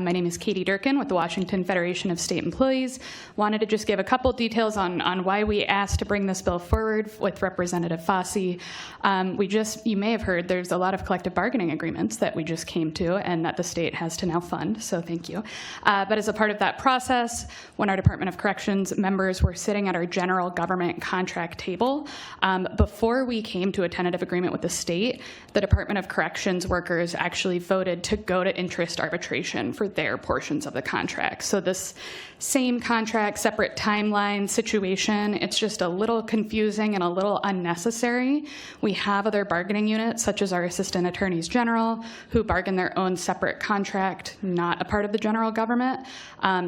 My name is Katie Durkin with the Washington Federation of State Employees. Wanted to just give a couple details on why we asked to bring this bill forward with Representative Fossey. You may have heard there's a lot of collective bargaining agreements that we just came to and that the state has to now fund, so thank you. But as a part of that process, when our Department of Corrections members were sitting at our general government contract table, before we came to a tentative agreement with the state, the Department of Corrections workers actually voted to go to interest arbitration for their portions of the contract. So this same contract, separate timeline situation, it's just a little confusing and a little unnecessary. We have other bargaining units, such as our Assistant Attorneys General, who bargain their own separate contract, not a part of the general government.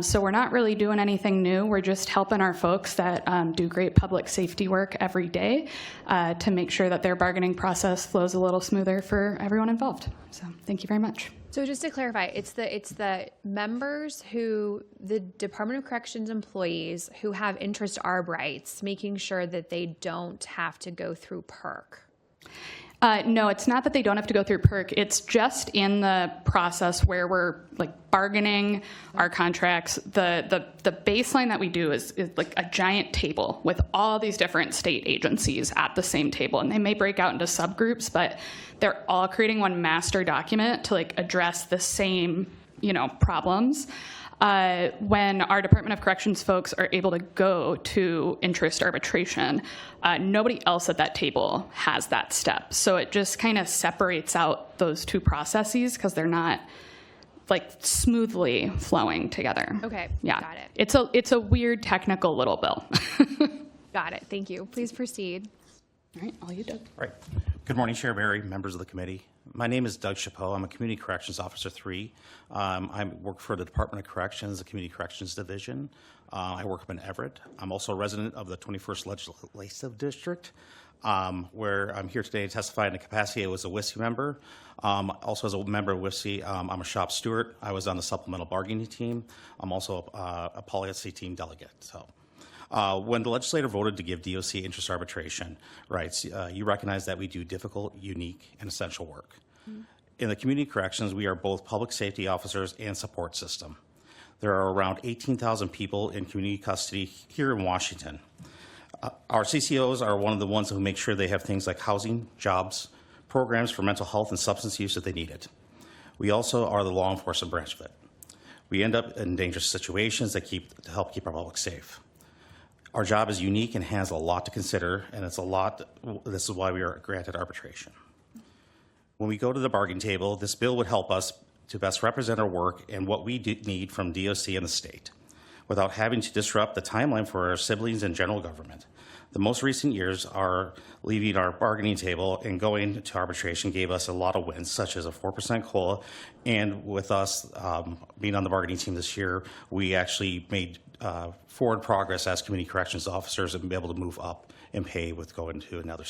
So we're not really doing anything new. We're just helping our folks that do great public safety work every day to make sure that their bargaining process flows a little smoother for everyone involved. So thank you very much. So just to clarify, it's the members who, the Department of Corrections employees who have interest arb rights, making sure that they don't have to go through PERC. No, it's not that they don't have to go through PERC. It's just in the process where we're like bargaining our contracts. The baseline that we do is like a giant table with all these different state agencies at the same table, and they may break out into subgroups, but they're all creating one master document to like address the same, problems. When our Department of Corrections folks are able to go to interest arbitration, nobody else at that table has that step. So it just kind of separates out those two processes because they're not like smoothly flowing together. Okay, yeah. Got it. It's a weird technical little bill. Got it, thank you. Please proceed. All right, all you, Doug. All right. Good morning, Chair Berry, members of the committee. My name is Doug Chapeau. I'm a Community Corrections Officer 3. I work for the Department of Corrections, the Community Corrections Division. I work up in Everett. I'm also a resident of the 21st Legislative District, where I'm here today to testify in the capacity as a WISC member. Also as a member of WISC, I'm a shop steward. I was on the supplemental bargaining team. I'm also a policy team delegate. So. When the legislature voted to give DOC interest arbitration rights, you recognize that we do difficult, unique, and essential work. Mm-hmm. In the community corrections, we are both public safety officers and support system. There are around 18,000 people in community custody here in Washington. Our CCOs are one of the ones who make sure they have things like housing, jobs, programs for mental health and substance use if they need it. We also are the law enforcement branch of it. We end up in dangerous situations that help keep our public safe. Our job is unique and has a lot to consider, and it's a lot. This is why we are granted arbitration. When we go to the bargaining table, this bill would help us to best represent our work and what we need from DOC and the state, without having to disrupt the timeline for our siblings and general government. The most recent years are leaving our bargaining table and going to arbitration gave us a lot of wins, such as a 4% COLA, and with us being on the bargaining team this year, we actually made forward progress as community corrections officers and be able to move up in pay with going to another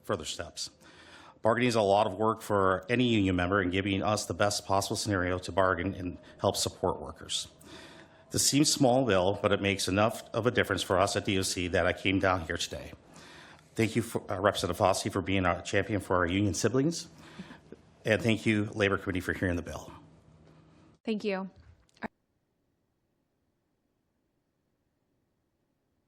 further steps. Bargaining is a lot of work for any union member and giving us the best possible scenario to bargain and help support workers. This seems small bill, but it makes enough of a difference for us at DOC that I came down here today. Thank you, Representative Fossey, for being a champion for our union siblings, and thank you, Labor Committee, for hearing the bill. Thank you.